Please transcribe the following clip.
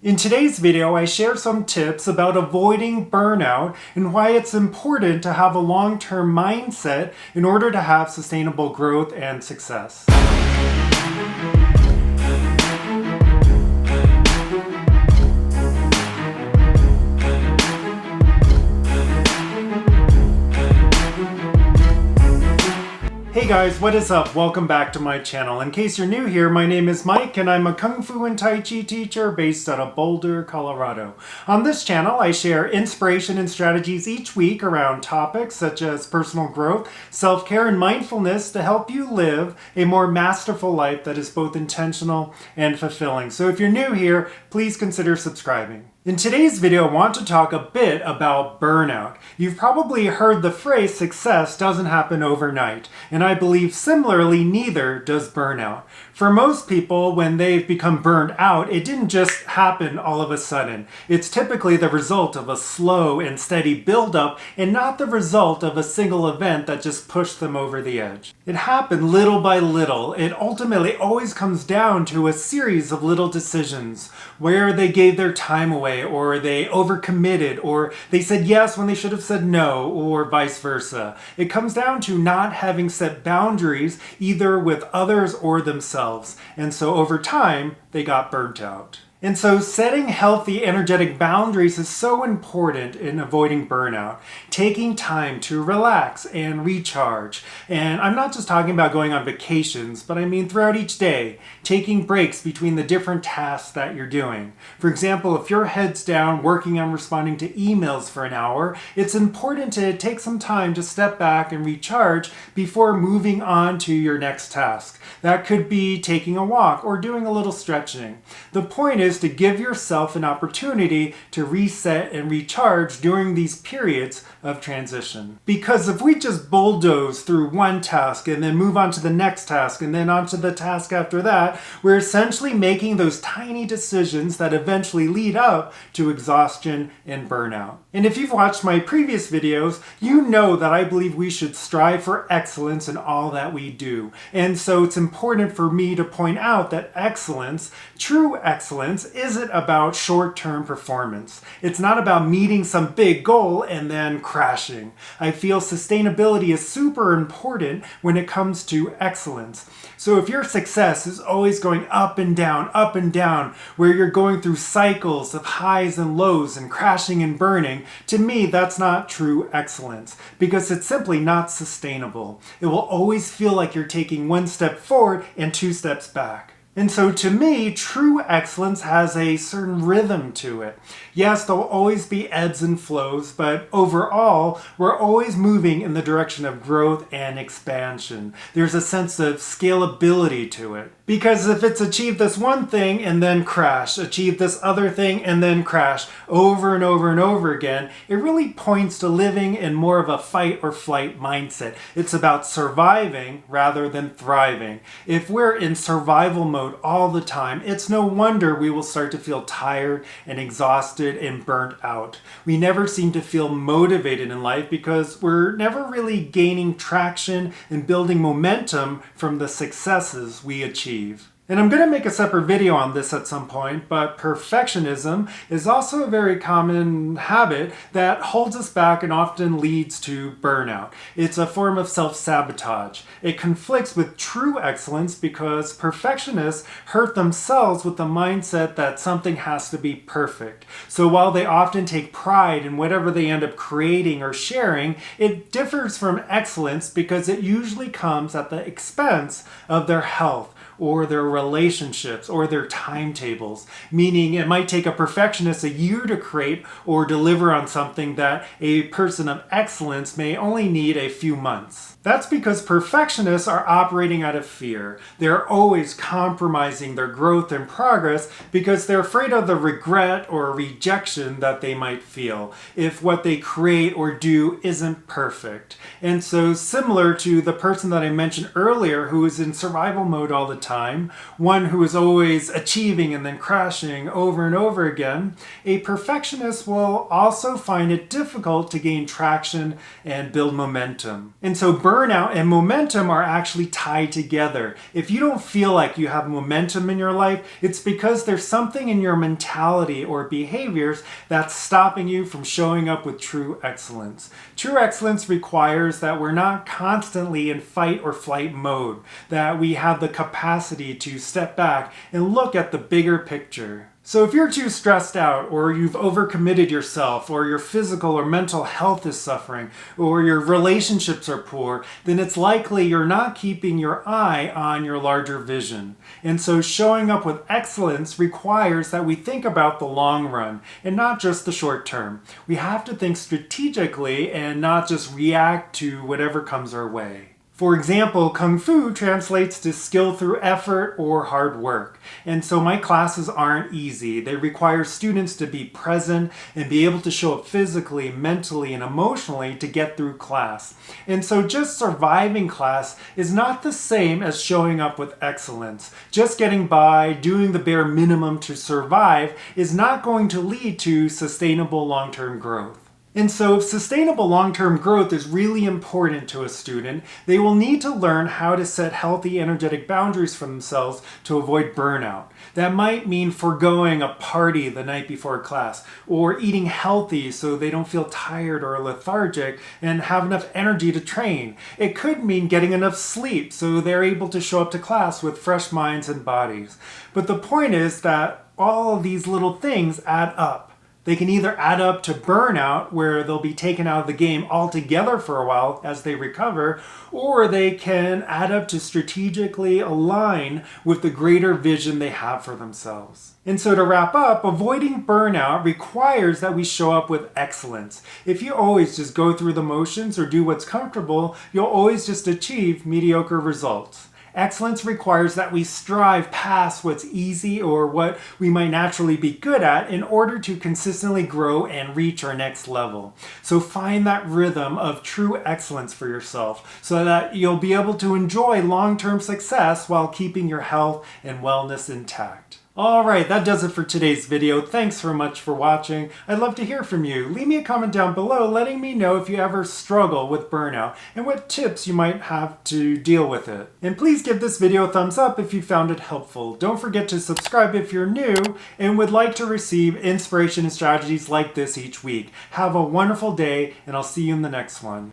In today's video, I share some tips about avoiding burnout and why it's important to have a long-term mindset in order to have sustainable growth and success. Hey guys, what is up? Welcome back to my channel. In case you're new here, my name is Mike and I'm a Kung Fu and Tai Chi teacher based out of Boulder, Colorado. On this channel, I share inspiration and strategies each week around topics such as personal growth, self-care, and mindfulness to help you live a more masterful life that is both intentional and fulfilling. So if you're new here, please consider subscribing. In today's video, I want to talk a bit about burnout. You've probably heard the phrase success doesn't happen overnight, and I believe similarly neither does burnout. For most people, when they've become burned out, it didn't just happen all of a sudden. It's typically the result of a slow and steady buildup and not the result of a single event that just pushed them over the edge. It happened little by little. It ultimately always comes down to a series of little decisions where they gave their time away, or they overcommitted, or they said yes when they should have said no, or vice versa. It comes down to not having set boundaries either with others or themselves. And so over time, they got burnt out. And so setting healthy, energetic boundaries is so important in avoiding burnout. Taking time to relax and recharge. And I'm not just talking about going on vacations, but I mean throughout each day, taking breaks between the different tasks that you're doing. For example, if your head's down working on responding to emails for an hour, it's important to take some time to step back and recharge before moving on to your next task. That could be taking a walk or doing a little stretching. The point is to give yourself an opportunity to reset and recharge during these periods of transition. Because if we just bulldoze through one task and then move on to the next task and then on to the task after that, we're essentially making those tiny decisions that eventually lead up to exhaustion and burnout. And if you've watched my previous videos, you know that I believe we should strive for excellence in all that we do. And so it's important for me to point out that excellence, true excellence, isn't about short-term performance. It's not about meeting some big goal and then crashing. I feel sustainability is super important when it comes to excellence. So if your success is always going up and down, where you're going through cycles of highs and lows and crashing and burning, to me that's not true excellence because it's simply not sustainable. It will always feel like you're taking one step forward and two steps back. And so to me, true excellence has a certain rhythm to it. Yes, there'll always be ebbs and flows, but overall, we're always moving in the direction of growth and expansion. There's a sense of scalability to it. Because if it's achieved this one thing and then crash, achieve this other thing and then crash over and over and over again, it really points to living in more of a fight or flight mindset. It's about surviving rather than thriving. If we're in survival mode all the time, it's no wonder we will start to feel tired and exhausted and burnt out. We never seem to feel motivated in life because we're never really gaining traction and building momentum from the successes we achieve. And I'm going to make a separate video on this at some point, but perfectionism is also a very common habit that holds us back and often leads to burnout. It's a form of self-sabotage. It conflicts with true excellence because perfectionists hurt themselves with the mindset that something has to be perfect. So while they often take pride in whatever they end up creating or sharing, it differs from excellence because it usually comes at the expense of their health, or their relationships, or their timetables. Meaning it might take a perfectionist a year to create or deliver on something that a person of excellence may only need a few months. That's because perfectionists are operating out of fear. They're always compromising their growth and progress because they're afraid of the regret or rejection that they might feel if what they create or do isn't perfect. And so similar to the person that I mentioned earlier who is in survival mode all the time, time, one who is always achieving and then crashing over and over again, a perfectionist will also find it difficult to gain traction and build momentum. And so burnout and momentum are actually tied together. If you don't feel like you have momentum in your life, it's because there's something in your mentality or behaviors that's stopping you from showing up with true excellence. True excellence requires that we're not constantly in fight or flight mode, that we have the capacity to step back and look at the bigger picture. So if you're too stressed out, or you've overcommitted yourself, or your physical or mental health is suffering, or your relationships are poor, then it's likely you're not keeping your eye on your larger vision. And so showing up with excellence requires that we think about the long run and not just the short term. We have to think strategically and not just react to whatever comes our way. For example, Kung Fu translates to skill through effort or hard work. And so my classes aren't easy. They require students to be present and be able to show up physically, mentally, and emotionally to get through class. And so just surviving class is not the same as showing up with excellence. Just getting by, doing the bare minimum to survive is not going to lead to sustainable long-term growth. And so if sustainable long-term growth is really important to a student, they will need to learn how to set healthy energetic boundaries for themselves to avoid burnout. That might mean foregoing a party the night before class, or eating healthy so they don't feel tired or lethargic and have enough energy to train. It could mean getting enough sleep so they're able to show up to class with fresh minds and bodies. But the point is that all of these little things add up. They can either add up to burnout, where they'll be taken out of the game altogether for a while as they recover, or they can add up to strategically align with the greater vision they have for themselves. And so to wrap up, avoiding burnout requires that we show up with excellence. If you always just go through the motions or do what's comfortable, you'll always just achieve mediocre results. Excellence requires that we strive past what's easy or what we might naturally be good at in order to consistently grow and reach our next level. So find that rhythm of true excellence for yourself so that you'll be able to enjoy long-term success while keeping your health and wellness intact. Alright, that does it for today's video. Thanks so much for watching. I'd love to hear from you. Leave me a comment down below letting me know if you ever struggle with burnout and what tips you might have to deal with it. And please give this video a thumbs up if you found it helpful. Don't forget to subscribe if you're new and would like to receive inspiration and strategies like this each week. Have a wonderful day, and I'll see you in the next one.